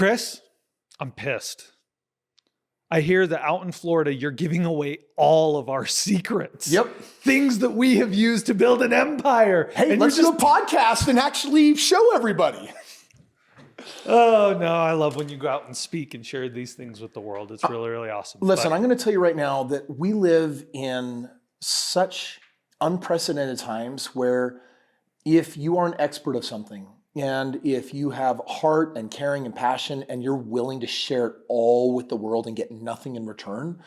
Kris, I'm pissed. I hear that out in Florida, you're giving away all of our secrets. Yep. Things that we have used to build an empire. Hey, let's do a podcast and actually show everybody. Oh, no, I love when you go out and speak and share these things with the world. It's really, really awesome. Listen, I'm going to tell you right now that we live in such unprecedented times where if you are an expert of something, and if you have heart and caring and passion and you're willing to share it all with the world and get nothing in return,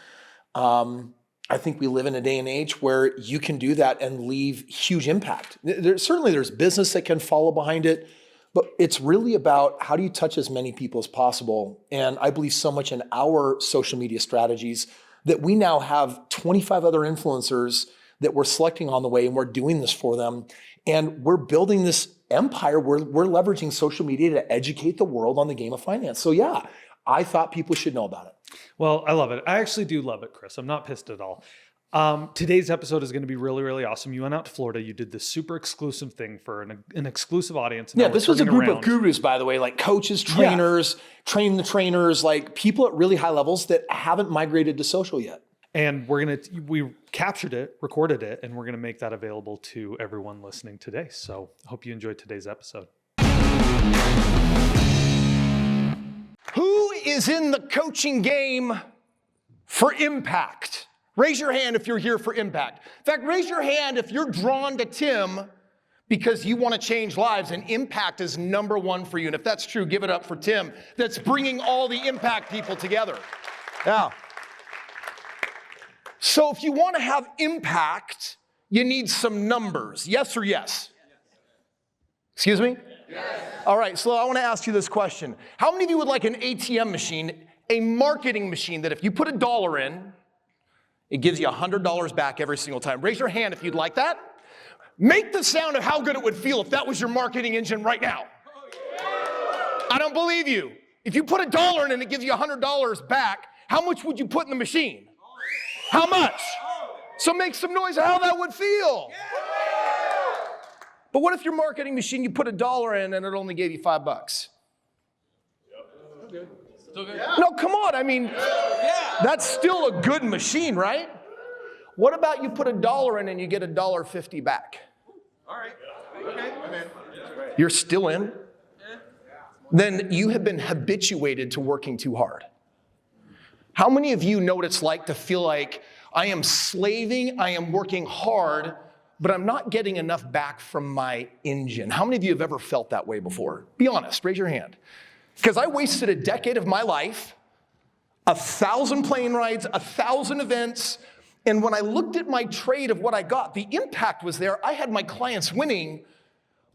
I think we live in a day and age where you can do that and leave huge impact. Certainly there's business that can follow behind it, but it's really about how do you touch as many people as possible. And I believe so much in our social media strategies that we now have 25 other influencers that we're selecting on the way, and we're doing this for them. And we're building this empire. We're leveraging social media to educate the world on the game of finance. So yeah, I thought people should know about it. Well, I love it. I actually do love it, Kris. I'm not pissed at all. Today's episode is going to be really, really awesome. You went out to Florida. You did this super exclusive thing for an exclusive audience. Yeah, this was a group of gurus, by the way, like coaches, trainers, train the trainers, like people at really high levels that haven't migrated to social yet. And we captured it, recorded it, and we're gonna make that available to everyone listening today. So I hope you enjoyed today's episode. Who is in the coaching game for impact? Raise your hand if you're here for impact. In fact, raise your hand if you're drawn to Tim because you want to change lives and impact is number one for you. And if that's true, give it up for Tim. That's bringing all the impact people together. Yeah. So if you want to have impact, you need some numbers. Yes or yes? Excuse me? Yes. All right, so I want to ask you this question. How many of you would like an ATM machine, a marketing machine that if you put $1 in, it gives you $100 back every single time? Raise your hand if you'd like that. Make the sound of how good it would feel if that was your marketing engine right now. I don't believe you. If you put $1 in and it gives you $100 back, how much would you put in the machine? How much? So make some noise of how that would feel. But what if your marketing machine, you put $1 in and it only gave you $5? Still good. No, come on. I mean, that's still a good machine, right? What about you put $1 in and you get $1.50 back? All right. Okay. You're still in? Then you have been habituated to working too hard. How many of you know what it's like to feel like I am slaving, I am working hard, but I'm not getting enough back from my engine? How many of you have ever felt that way before? Be honest, raise your hand. Because I wasted a decade of my life, 1,000 plane rides, 1,000 events, and when I looked at my trade of what I got, the impact was there. I had my clients winning,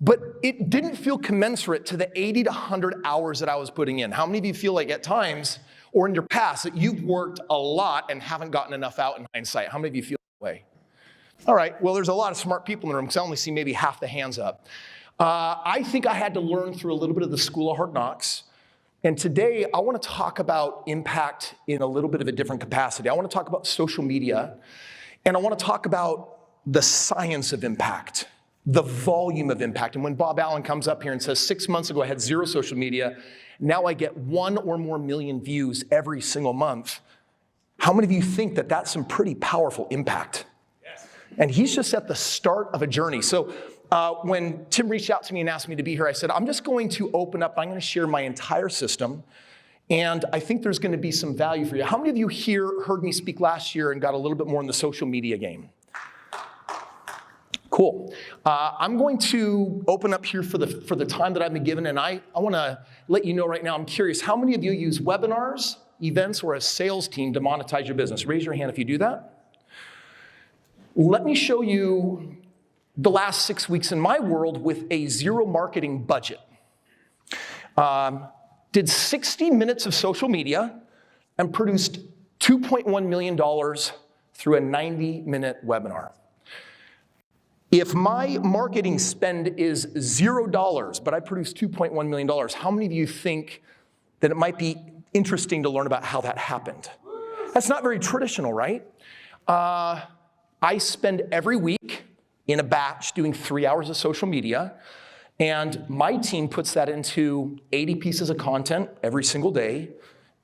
but it didn't feel commensurate to the 80 to 100 hours that I was putting in. How many of you feel like at times, or in your past, that you've worked a lot and haven't gotten enough out in hindsight? How many of you feel that way? All right, well, there's a lot of smart people in the room because I only see maybe half the hands up. I think I had to learn through a little bit of the school of hard knocks. And today, I want to talk about impact in a little bit of a different capacity. I want to talk about social media, and I want to talk about the science of impact, the volume of impact. And when Bob Allen comes up here and says, 6 months ago, I had 0 social media, now I get 1 or more million views every single month. How many of you think that that's some pretty powerful impact? Yes. And he's just at the start of a journey. So when Tim reached out to me and asked me to be here, I said, I'm just going to open up, I'm going to share my entire system, and I think there's going to be some value for you. How many of you here heard me speak last year and got a little bit more in the social media game? Cool. I'm going to open up here for the time that I've been given, and I want to let you know right now, I'm curious, how many of you use webinars, events, or a sales team to monetize your business? Raise your hand if you do that. Let me show you the last 6 weeks in my world with a 0 marketing budget. Did 60 minutes of social media and produced $2.1 million through a 90-minute webinar. If my marketing spend is $0, but I produce $2.1 million, how many of you think that it might be interesting to learn about how that happened? That's not very traditional, right? I spend every week in a batch doing 3 hours of social media, And my team puts that into 80 pieces of content every single day.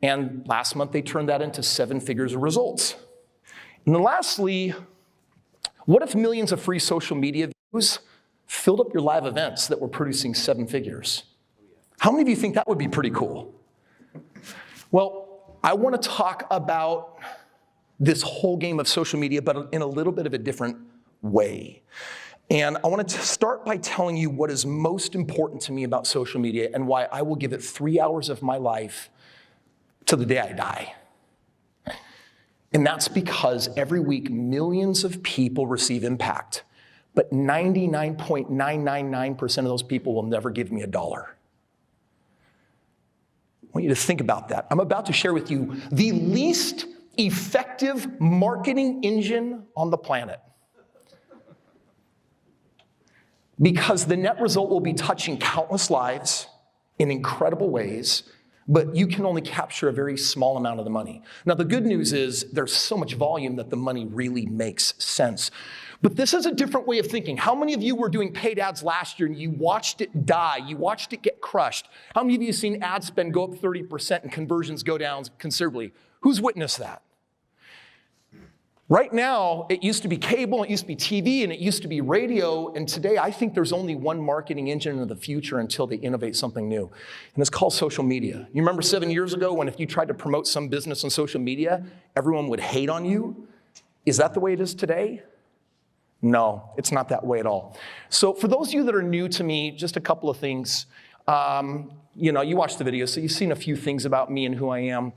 And last month, they turned that into 7 figures of results. And then lastly, what if millions of free social media views filled up your live events that were producing 7 figures? How many of you think that would be pretty cool? Well, I want to talk about this whole game of social media, but in a little bit of a different way. And I want to start by telling you what is most important to me about social media and why I will give it 3 hours of my life to the day I die. And that's because every week, millions of people receive impact, but 99.999% of those people will never give me $1. I want you to think about that. I'm about to share with you the least effective marketing engine on the planet. Because the net result will be touching countless lives in incredible ways, but you can only capture a very small amount of the money. Now, the good news is there's so much volume that the money really makes sense. But this is a different way of thinking. How many of you were doing paid ads last year and you watched it die? You watched it get crushed? How many of you have seen ad spend go up 30% and conversions go down considerably? Who's witnessed that? Right now, it used to be cable, it used to be TV, and it used to be radio, and today I think there's only one marketing engine in the future until they innovate something new, and it's called social media. You remember 7 years ago when if you tried to promote some business on social media, everyone would hate on you? Is that the way it is today? No, it's not that way at all. So for those of you that are new to me, just a couple of things. You watched the video, so you've seen a few things about me and who I am.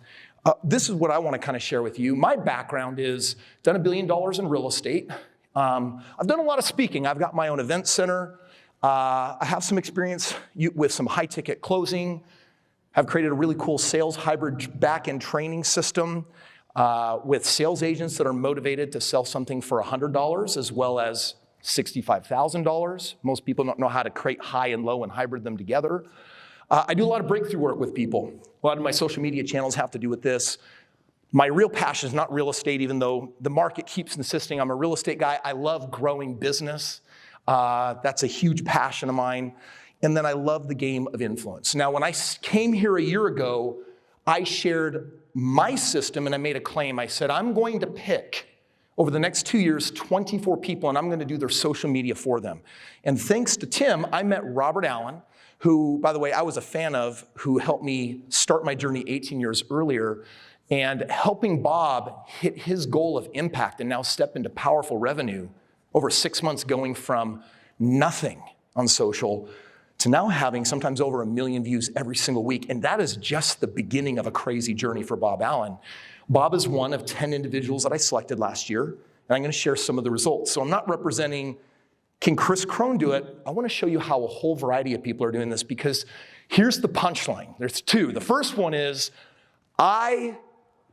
This is what I want to kind of share with you. My background is done $1 billion in real estate. I've done a lot of speaking. I've got my own event center. I have some experience with some high-ticket closing. I've created a really cool sales hybrid back-end training system with sales agents that are motivated to sell something for $100 as well as $65,000. Most people don't know how to create high and low and hybrid them together. I do a lot of breakthrough work with people. A lot of my social media channels have to do with this. My real passion is not real estate, even though the market keeps insisting I'm a real estate guy. I love growing business. That's a huge passion of mine. And then I love the game of influence. Now, when I came here a year ago, I shared my system and I made a claim. I said, I'm going to pick over the next 2 years, 24 people, and I'm going to do their social media for them. And thanks to Tim, I met Robert Allen, who, by the way, I was a fan of, who helped me start my journey 18 years earlier, and helping Bob hit his goal of impact and now step into powerful revenue over 6 months, going from nothing on social to now having sometimes over 1 million views every single week. And that is just the beginning of a crazy journey for Bob Allen. Bob is one of 10 individuals that I selected last year, and I'm going to share some of the results. So I'm not representing, can Kris Krohn do it? I want to show you how a whole variety of people are doing this, because here's the punchline. There's 2. The first one is, I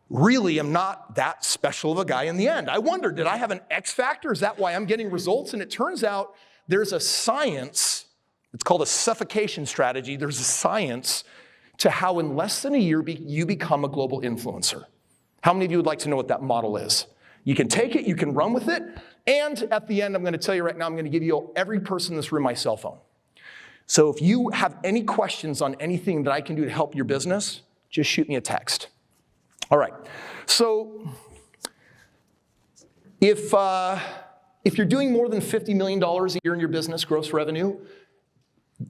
really am not that special of a guy in the end. I wonder, did I have an X factor? Is that why I'm getting results? And it turns out there's a science, it's called a suffocation strategy. There's a science to how in less than a year you become a global influencer. How many of you would like to know what that model is? You can take it, you can run with it, and at the end, I'm going to tell you right now, I'm going to give you every person in this room my cell phone. So if you have any questions on anything that I can do to help your business, just shoot me a text. All right, so if you're doing more than $50 million a year in your business, gross revenue,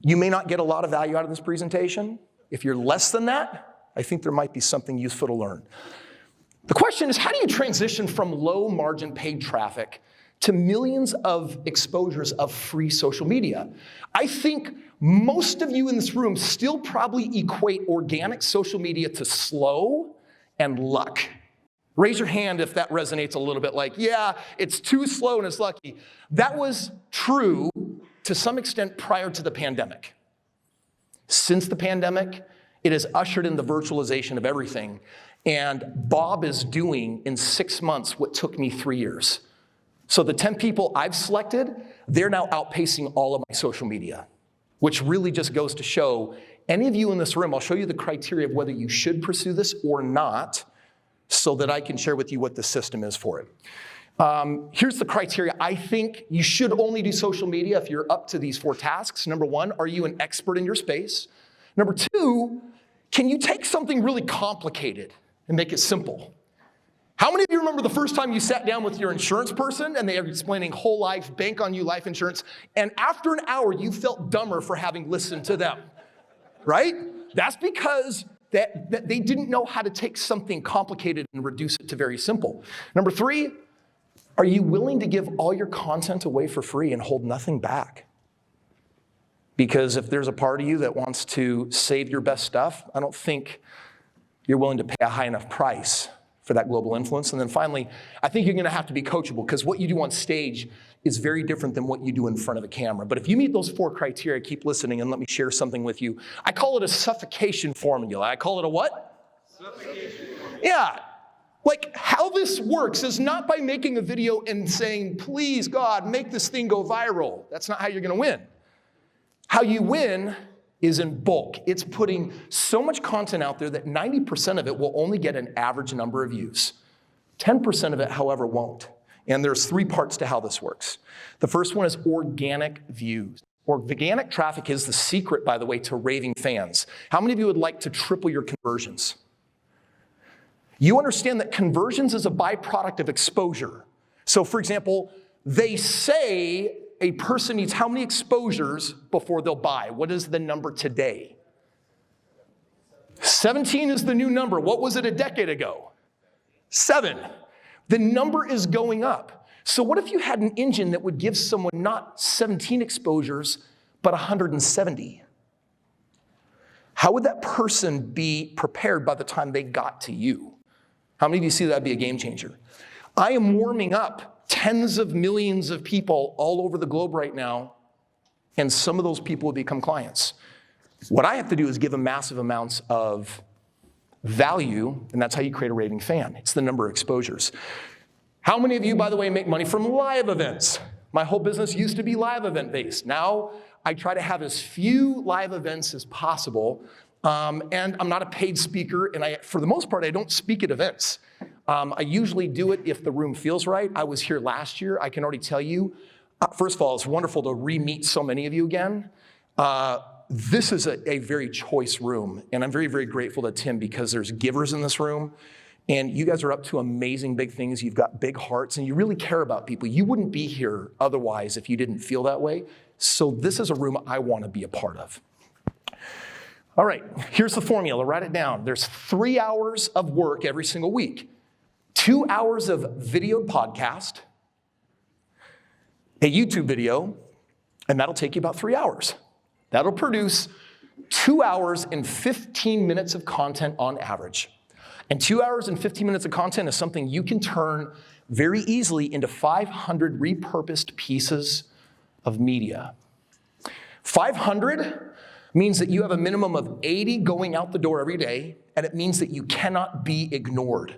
you may not get a lot of value out of this presentation. If you're less than that, I think there might be something useful to learn. The question is, how do you transition from low margin paid traffic to millions of exposures of free social media? I think most of you in this room still probably equate organic social media to slow and luck. Raise your hand if that resonates a little bit, like, yeah, it's too slow and it's lucky. That was true to some extent prior to the pandemic. Since the pandemic, it has ushered in the virtualization of everything. And Bob is doing in 6 months what took me 3 years. So the 10 people I've selected, they're now outpacing all of my social media, which really just goes to show any of you in this room, I'll show you the criteria of whether you should pursue this or not, so that I can share with you what the system is for it. Here's the criteria. I think you should only do social media if you're up to these 4 tasks. Number 1, are you an expert in your space? Number 2, can you take something really complicated and make it simple? How many of you remember the first time you sat down with your insurance person and they are explaining whole life, bank on you life insurance, and after an hour you felt dumber for having listened to them, right? That's because that they didn't know how to take something complicated and reduce it to very simple. Number 3, are you willing to give all your content away for free and hold nothing back? Because if there's a part of you that wants to save your best stuff, I don't think you're willing to pay a high enough price for that global influence. And then finally, I think you're gonna have to be coachable, because what you do on stage is very different than what you do in front of a camera. But if you meet those 4 criteria, keep listening and let me share something with you. I call it a suffocation formula. I call it a what? Suffocation. Yeah. Like, how this works is not by making a video and saying, please, God, make this thing go viral. That's not how you're gonna win. How you win is in bulk. It's putting so much content out there that 90% of it will only get an average number of views. 10% of it, however, won't. And there's 3 parts to how this works. The first one is organic views. Organic traffic is the secret, by the way, to raving fans. How many of you would like to triple your conversions? You understand that conversions is a byproduct of exposure. So for example, they say a person needs how many exposures before they'll buy? What is the number today? 17 is the new number. What was it a decade ago? 7. The number is going up. So what if you had an engine that would give someone not 17 exposures, but 170? How would that person be prepared by the time they got to you? How many of you see that'd be a game changer? I am warming up tens of millions of people all over the globe right now, and some of those people will become clients. What I have to do is give them massive amounts of value, and that's how you create a raving fan. It's the number of exposures. How many of you, by the way, make money from live events? My whole business used to be live event based. Now I try to have as few live events as possible, and I'm not a paid speaker, and for the most part, I don't speak at events. I usually do it if the room feels right. I was here last year. I can already tell you, first of all, it's wonderful to re-meet so many of you again. This is a very choice room, and I'm very, very grateful to Tim, because there's givers in this room, and you guys are up to amazing big things. You've got big hearts, and you really care about people. You wouldn't be here otherwise if you didn't feel that way. So this is a room I want to be a part of. All right, here's the formula. Write it down. There's 3 hours of work every single week. 2 hours of video podcast, a YouTube video, and that'll take you about 3 hours. That'll produce 2 hours and 15 minutes of content on average. And 2 hours and 15 minutes of content is something you can turn very easily into 500 repurposed pieces of media. 500 means that you have a minimum of 80 going out the door every day, and it means that you cannot be ignored.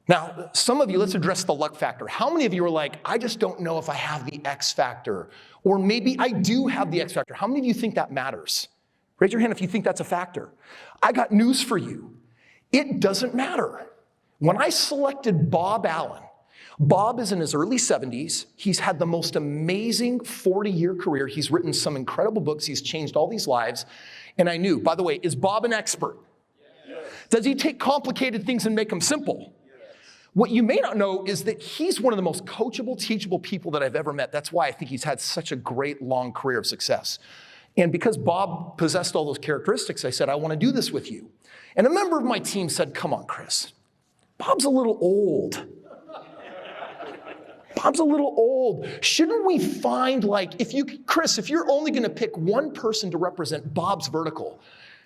Now, some of you, let's address the luck factor. How many of you are like, I just don't know if I have the X factor, or maybe I do have the X factor? How many of you think that matters? Raise your hand if you think that's a factor. I got news for you. It doesn't matter. When I selected Bob Allen, Bob is in his early 70s. He's had the most amazing 40-year career. He's written some incredible books. He's changed all these lives. And I knew, by the way, is Bob an expert? Yes. Does he take complicated things and make them simple? Yes. What you may not know is that he's one of the most coachable, teachable people that I've ever met. That's why I think he's had such a great, long career of success. And because Bob possessed all those characteristics, I said, I want to do this with you. And a member of my team said, come on, Kris. Bob's a little old. Bob's a little old. Shouldn't we find, like, Kris, if you're only gonna pick one person to represent Bob's vertical,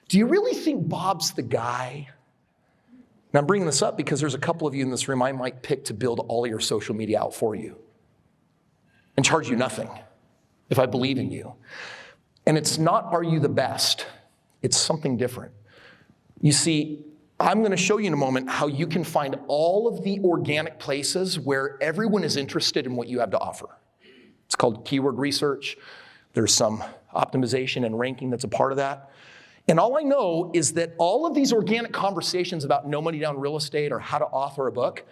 do you really think Bob's the guy? Now I'm bringing this up because there's a couple of you in this room I might pick to build all your social media out for you and charge you nothing if I believe in you. And it's not, are you the best? It's something different. You see, I'm gonna show you in a moment how you can find all of the organic places where everyone is interested in what you have to offer. It's called keyword research. There's some optimization and ranking that's a part of that. And all I know is that all of these organic conversations about no money down real estate or how to author a book,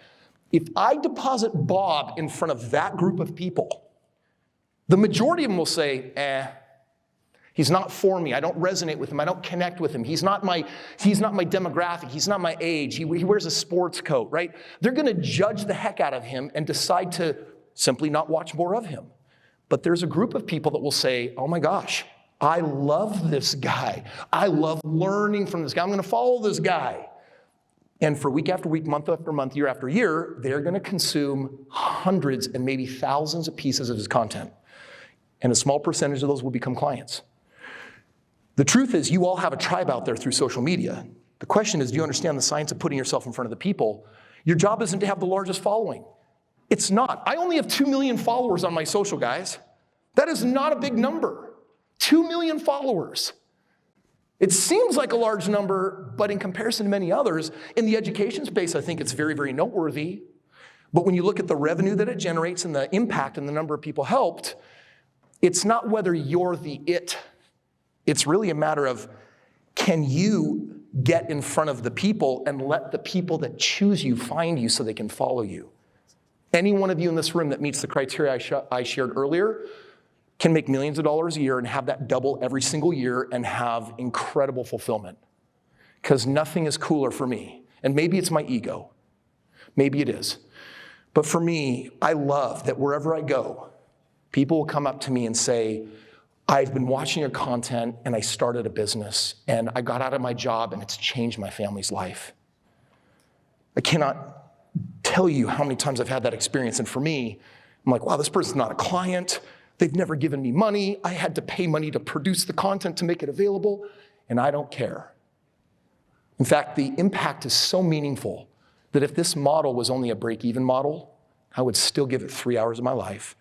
If I deposit Bob in front of that group of people, the majority of them will say, he's not for me. I don't resonate with him. I don't connect with him. He's not my demographic. He's not my age. He wears a sports coat, right? They're going to judge the heck out of him and decide to simply not watch more of him. But there's a group of people that will say, oh my gosh, I love this guy. I love learning from this guy. I'm going to follow this guy. And for week after week, month after month, year after year, they're going to consume hundreds and maybe thousands of pieces of his content. And a small percentage of those will become clients. The truth is, you all have a tribe out there through social media. The question is, do you understand the science of putting yourself in front of the people? Your job isn't to have the largest following. It's not. I only have 2 million followers on my social, guys. That is not a big number. 2 million followers. It seems like a large number, but in comparison to many others, in the education space, I think it's very, very noteworthy. But when you look at the revenue that it generates and the impact and the number of people helped, it's not whether you're the it. It's really a matter of, can you get in front of the people and let the people that choose you find you so they can follow you? Any one of you in this room that meets the criteria I shared earlier can make millions of dollars a year and have that double every single year and have incredible fulfillment. Because nothing is cooler for me. And maybe it's my ego. Maybe it is. But for me, I love that wherever I go, people will come up to me and say, I've been watching your content and I started a business and I got out of my job and it's changed my family's life. I cannot tell you how many times I've had that experience. And for me, I'm like, wow, this person's not a client. They've never given me money. I had to pay money to produce the content to make it available, and I don't care. In fact, the impact is so meaningful that if this model was only a break-even model, I would still give it 3 hours of my life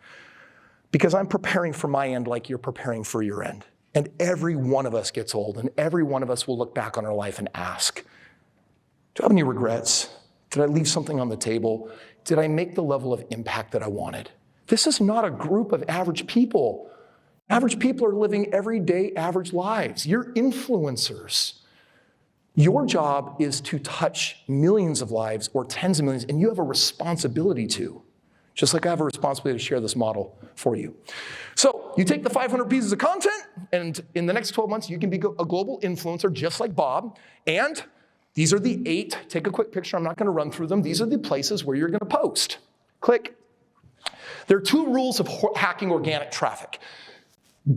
because I'm preparing for my end like you're preparing for your end. And every one of us gets old, and every one of us will look back on our life and ask, do I have any regrets? Did I leave something on the table? Did I make the level of impact that I wanted? This is not a group of average people. Average people are living everyday average lives. You're influencers. Your job is to touch millions of lives or tens of millions, and you have a responsibility to. Just like I have a responsibility to share this model for you. So you take the 500 pieces of content, and in the next 12 months, you can be a global influencer just like Bob. And these are the 8, take a quick picture, I'm not gonna run through them. These are the places where you're gonna post. Click. There are 2 rules of hacking organic traffic.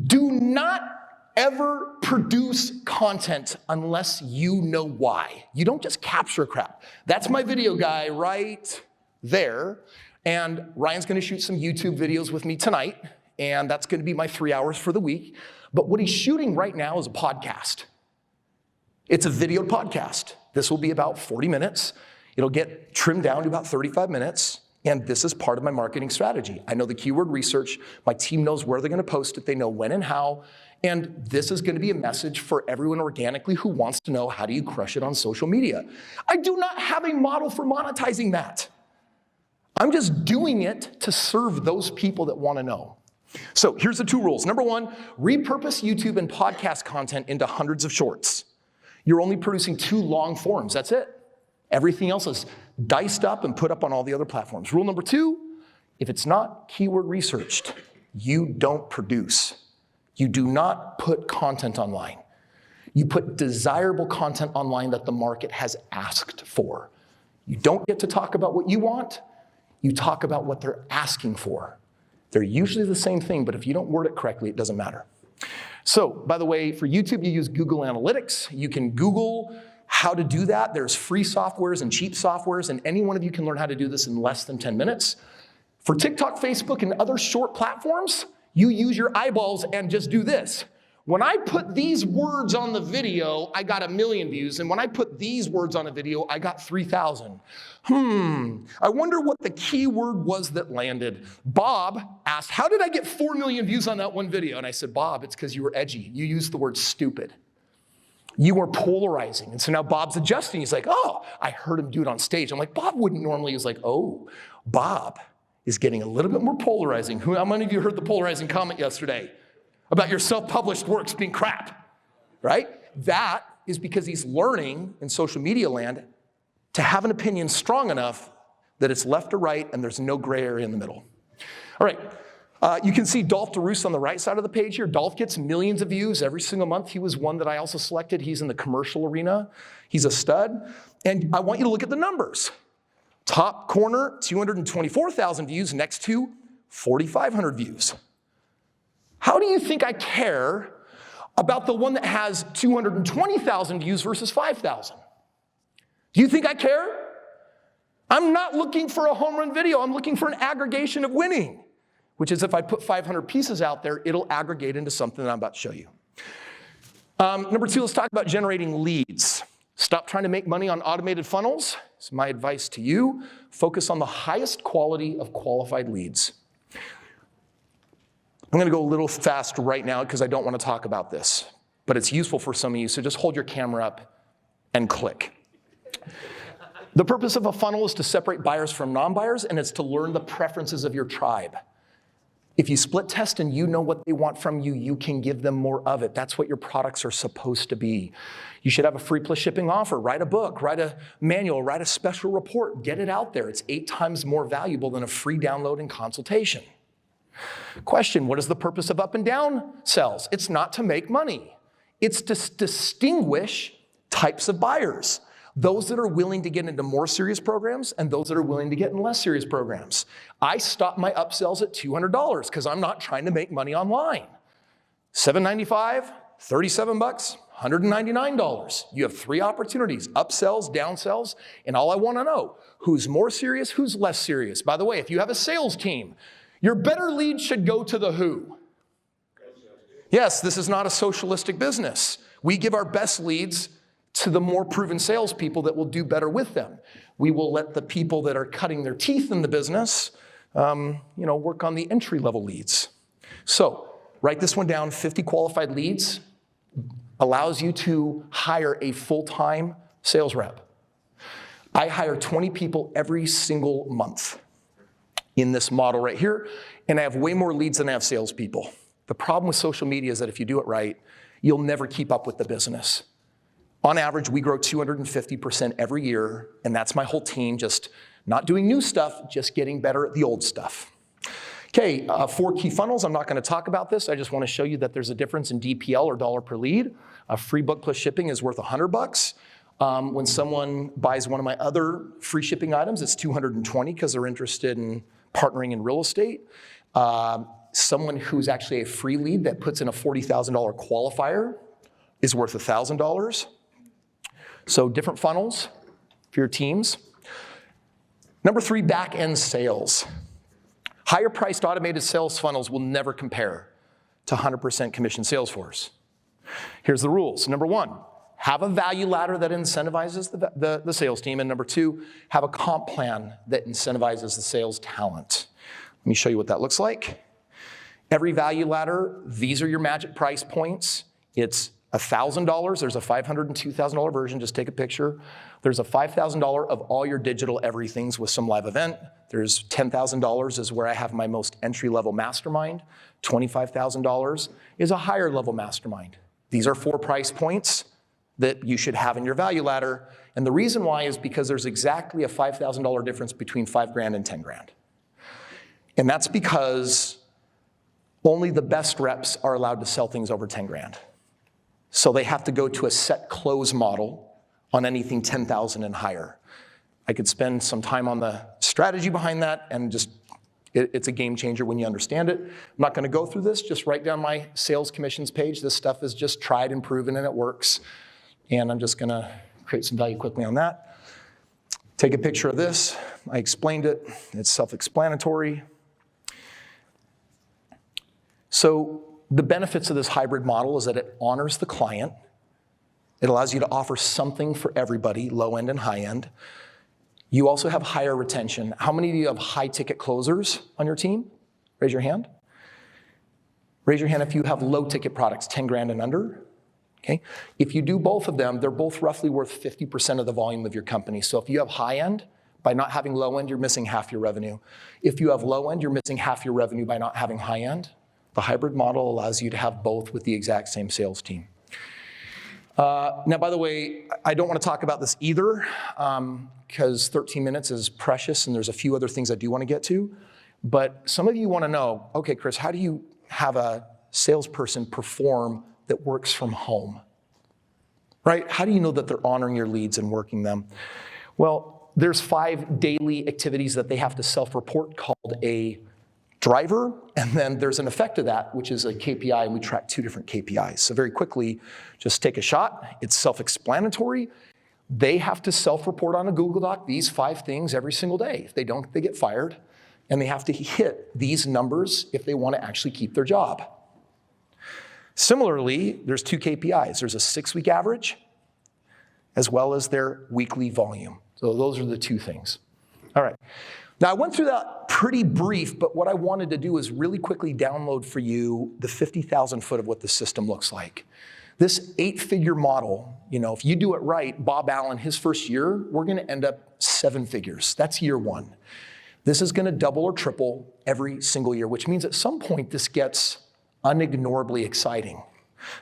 Do not ever produce content unless you know why. You don't just capture crap. That's my video guy right there. And Ryan's gonna shoot some YouTube videos with me tonight, and that's gonna be my 3 hours for the week. But what he's shooting right now is a podcast. It's a video podcast. This will be about 40 minutes. It'll get trimmed down to about 35 minutes. And this is part of my marketing strategy. I know the keyword research. My team knows where they're gonna post it. They know when and how. And this is gonna be a message for everyone organically who wants to know, how do you crush it on social media? I do not have a model for monetizing that. I'm just doing it to serve those people that wanna know. So here's the 2 rules. Number 1, repurpose YouTube and podcast content into hundreds of shorts. You're only producing 2 long forms, that's it. Everything else is diced up and put up on all the other platforms. Rule number 2, if it's not keyword researched, you don't produce. You do not put content online. You put desirable content online that the market has asked for. You don't get to talk about what you want, you talk about what they're asking for. They're usually the same thing, but if you don't word it correctly, it doesn't matter. So, by the way, for YouTube, you use Google Analytics. You can Google how to do that. There's free softwares and cheap softwares, and any one of you can learn how to do this in less than 10 minutes. For TikTok, Facebook, and other short platforms, you use your eyeballs and just do this. When I put these words on the video, I got 1 million views, and when I put these words on a video, I got 3,000. I wonder what the keyword was that landed. Bob asked, how did I get 4 million views on that one video? And I said, Bob, it's because you were edgy. You used the word stupid. You were polarizing. And so now Bob's adjusting. He's like, oh, I heard him do it on stage. I'm like, Bob wouldn't normally. He's like, oh, Bob is getting a little bit more polarizing. How many of you heard the polarizing comment yesterday about your self-published works being crap, right? That is because he's learning in social media land to have an opinion strong enough that it's left or right and there's no gray area in the middle. All right, you can see Dolph DeRoos on the right side of the page here. Dolph gets millions of views every single month. He was one that I also selected. He's in the commercial arena. He's a stud. And I want you to look at the numbers. Top corner, 224,000 views. Next to 4,500 views. How do you think I care about the one that has 220,000 views versus 5,000? Do you think I care? I'm not looking for a home run video. I'm looking for an aggregation of winning, which is if I put 500 pieces out there, it'll aggregate into something that I'm about to show you. Number two, let's talk about generating leads. Stop trying to make money on automated funnels. It's my advice to you. Focus on the highest quality of qualified leads. I'm going to go a little fast right now because I don't want to talk about this, but it's useful for some of you, so just hold your camera up and click. The purpose of a funnel is to separate buyers from non-buyers, and it's to learn the preferences of your tribe. If you split test and you know what they want from you, you can give them more of it. That's what your products are supposed to be. You should have a free plus shipping offer. Write a book, write a manual, write a special report. Get it out there. It's 8 times more valuable than a free download and consultation. Question, what is the purpose of up and down sells? It's not to make money. It's to distinguish types of buyers. Those that are willing to get into more serious programs and those that are willing to get in less serious programs. I stop my upsells at $200 because I'm not trying to make money online. $7.95, $37, $199. You have 3 opportunities, upsells, downsells, and all I want to know, who's more serious, who's less serious. By the way, if you have a sales team, your better leads should go to the who. Yes, this is not a socialistic business. We give our best leads to the more proven salespeople that will do better with them. We will let the people that are cutting their teeth in the business, work on the entry-level leads. So write this one down, 50 qualified leads allows you to hire a full-time sales rep. I hire 20 people every single month in this model right here, and I have way more leads than I have salespeople. The problem with social media is that if you do it right, you'll never keep up with the business. On average, we grow 250% every year, and that's my whole team, just not doing new stuff, just getting better at the old stuff. Okay, 4 key funnels. I'm not going to talk about this. I just want to show you that there's a difference in DPL or dollar per lead. A free book plus shipping is worth $100. When someone buys one of my other free shipping items, it's $220 because they're interested in partnering in real estate. Someone who's actually a free lead that puts in a $40,000 qualifier is worth $1,000. So different funnels for your teams. Number 3, back-end sales. Higher priced automated sales funnels will never compare to 100% commission sales force. Here's the rules. Number 1, have a value ladder that incentivizes the sales team. And number 2, have a comp plan that incentivizes the sales talent. Let me show you what that looks like. Every value ladder, these are your magic price points. It's $1,000, there's a $500 and $2,000 version, just take a picture. There's a $5,000 of all your digital everythings with some live event. There's $10,000 is where I have my most entry-level mastermind. $25,000 is a higher level mastermind. These are 4 price points that you should have in your value ladder. And the reason why is because there's exactly a $5,000 difference between $5,000 and $10,000. And that's because only the best reps are allowed to sell things over $10,000. So they have to go to a set close model on anything 10,000 and higher. I could spend some time on the strategy behind that, and it's a game changer when you understand it. I'm not going to go through this, just write down my sales commissions page. This stuff is just tried and proven and it works. And I'm just going to create some value quickly on that. Take a picture of this. I explained it. It's self-explanatory. So the benefits of this hybrid model is that it honors the client. It allows you to offer something for everybody, low end and high end. You also have higher retention. How many of you have high ticket closers on your team? Raise your hand. Raise your hand if you have low ticket products, $10,000 and under. Okay. If you do both of them, they're both roughly worth 50% of the volume of your company. So if you have high end, by not having low end, you're missing half your revenue. If you have low end, you're missing half your revenue by not having high end. The hybrid model allows you to have both with the exact same sales team. Now, by the way, I don't want to talk about this either, because 13 minutes is precious, and there's a few other things I do want to get to. But some of you want to know, okay, Kris, how do you have a salesperson perform that works from home? Right? How do you know that they're honoring your leads and working them? Well, there's 5 daily activities that they have to self-report called a driver, and then there's an effect of that, which is a KPI, and we track 2 different KPIs. So very quickly, just take a shot. It's self-explanatory. They have to self-report on a Google Doc these 5 things every single day. If they don't, they get fired, and they have to hit these numbers if they want to actually keep their job. Similarly, there's 2 KPIs. There's a 6-week average, as well as their weekly volume. So those are the 2 things. All right. Now, I went through that pretty brief, but what I wanted to do is really quickly download for you the 50,000 foot of what the system looks like. This 8-figure model, if you do it right, Bob Allen, his first year, we're going to end up 7 figures. That's year 1. This is going to double or triple every single year, which means at some point this gets unignorably exciting.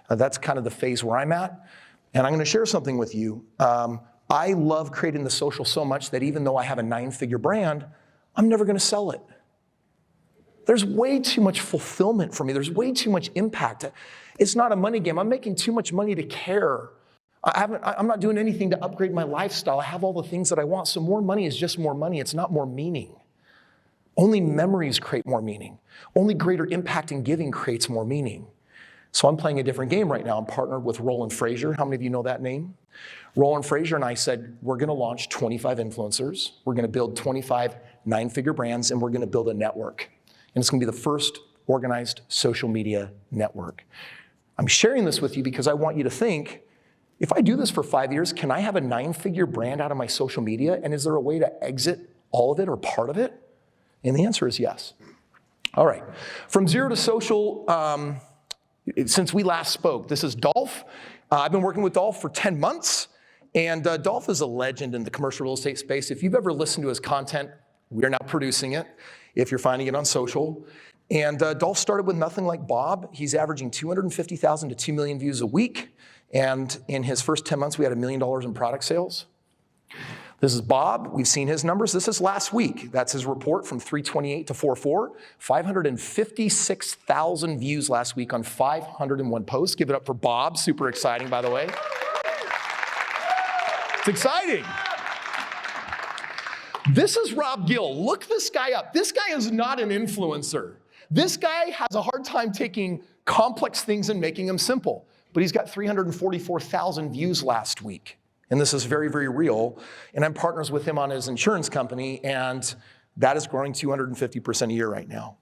That's kind of the phase where I'm at. And I'm going to share something with you. I love creating the social so much that even though I have a 9-figure brand, I'm never going to sell it. There's way too much fulfillment for me. There's way too much impact. It's not a money game. I'm making too much money to care. I'm not doing anything to upgrade my lifestyle. I have all the things that I want. So more money is just more money. It's not more meaning. Only memories create more meaning. Only greater impact and giving creates more meaning. So I'm playing a different game right now. I'm partnered with Roland Frazier. How many of you know that name? Roland Frazier and I said, we're going to launch 25 influencers. We're going to build 25 9-figure brands, and we're going to build a network. And it's going to be the first organized social media network. I'm sharing this with you because I want you to think, if I do this for 5 years, can I have a 9-figure brand out of my social media? And is there a way to exit all of it or part of it? And the answer is yes. All right. From zero to social, since we last spoke, this is Dolph. I've been working with Dolph for 10 months. And Dolph is a legend in the commercial real estate space. If you've ever listened to his content, we are now producing it, if you're finding it on social. And Dolph started with nothing like Bob. He's averaging 250,000 to 2 million views a week. And in his first 10 months, we had $1 million in product sales. This is Bob. We've seen his numbers. This is last week. That's his report from 328 to 44. 556,000 views last week on 501 posts. Give it up for Bob. Super exciting, by the way. It's exciting. This is Rob Gill. Look this guy up. This guy is not an influencer. This guy has a hard time taking complex things and making them simple. But he's got 344,000 views last week. And this is very, very real. And I'm partners with him on his insurance company, and that is growing 250% a year right now.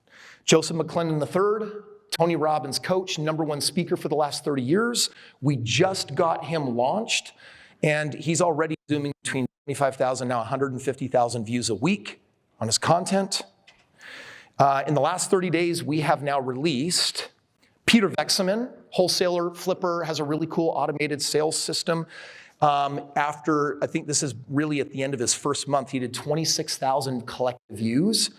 Joseph McClendon III, Tony Robbins coach, #1 speaker for the last 30 years. We just got him launched, and he's already zooming between 25,000, now 150,000 views a week on his content. In the last 30 days, we have now released Peter Vexaman, wholesaler, flipper, has a really cool automated sales system. After, I think this is really at the end of his first month, he did 26,000 collective views.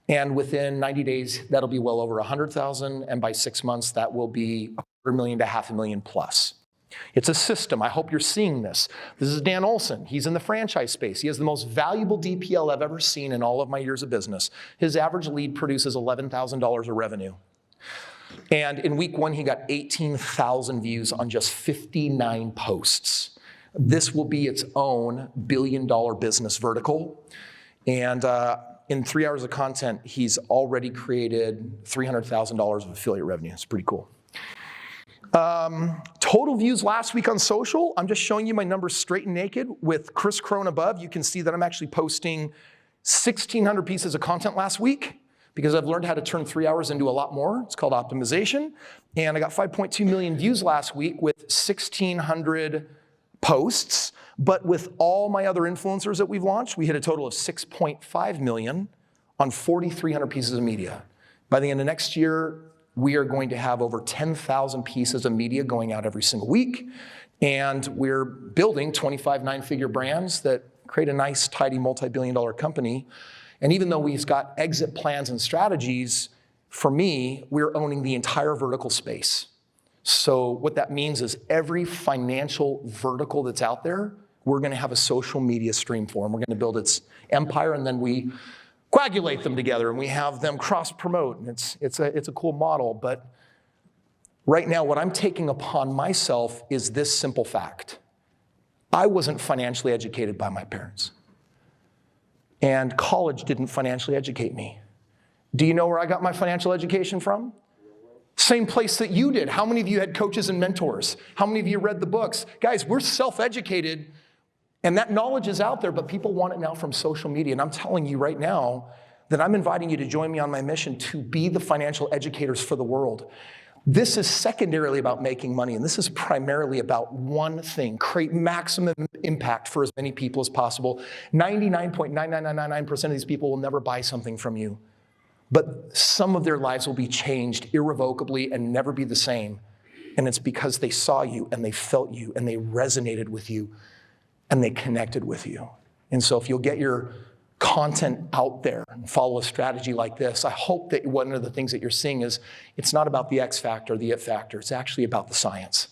And within 90 days, that'll be well over 100,000. And by 6 months, that will be $250,000 to $500,000 plus. It's a system. I hope you're seeing this. This is Dan Olson. He's in the franchise space. He has the most valuable DPL I've ever seen in all of my years of business. His average lead produces $11,000 of revenue. And in week 1, he got 18,000 views on just 59 posts. This will be its own billion-dollar business vertical. And in 3 hours of content, he's already created $300,000 of affiliate revenue. It's pretty cool. Total views last week on social, I'm just showing you my numbers straight and naked with Kris Krohn above. You can see that I'm actually posting 1,600 pieces of content last week because I've learned how to turn 3 hours into a lot more. It's called optimization. And I got 5.2 million views last week with 1,600 posts. But with all my other influencers that we've launched, we hit a total of 6.5 million on 4,300 pieces of media. By the end of next year, we are going to have over 10,000 pieces of media going out every single week. And we're building 25 9-figure brands that create a nice, tidy, multi-billion-dollar company. And even though we've got exit plans and strategies, for me, we're owning the entire vertical space. So what that means is every financial vertical that's out there, we're going to have a social media stream for them. We're going to build its empire, and then we coagulate them together, and we have them cross-promote, and it's a cool model. But right now, what I'm taking upon myself is this simple fact. I wasn't financially educated by my parents, and college didn't financially educate me. Do you know where I got my financial education from? Same place that you did. How many of you had coaches and mentors? How many of you read the books? Guys, we're self-educated, and that knowledge is out there, but people want it now from social media. And I'm telling you right now that I'm inviting you to join me on my mission to be the financial educators for the world. This is secondarily about making money, and this is primarily about one thing: create maximum impact for as many people as possible. 99.99999% of these people will never buy something from you, but some of their lives will be changed irrevocably and never be the same. And it's because they saw you and they felt you and they resonated with you and they connected with you. And so if you'll get your content out there and follow a strategy like this, I hope that one of the things that you're seeing is it's not about the X factor, the it factor. It's actually about the science.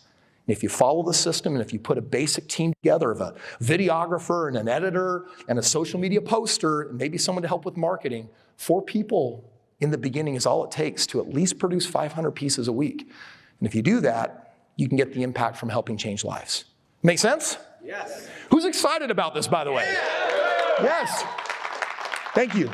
And if you follow the system, and if you put a basic team together of a videographer and an editor and a social media poster and maybe someone to help with marketing, 4 people in the beginning is all it takes to at least produce 500 pieces a week. And if you do that, you can get the impact from helping change lives. Make sense? Yes. Who's excited about this, by the way? Yes. Thank you.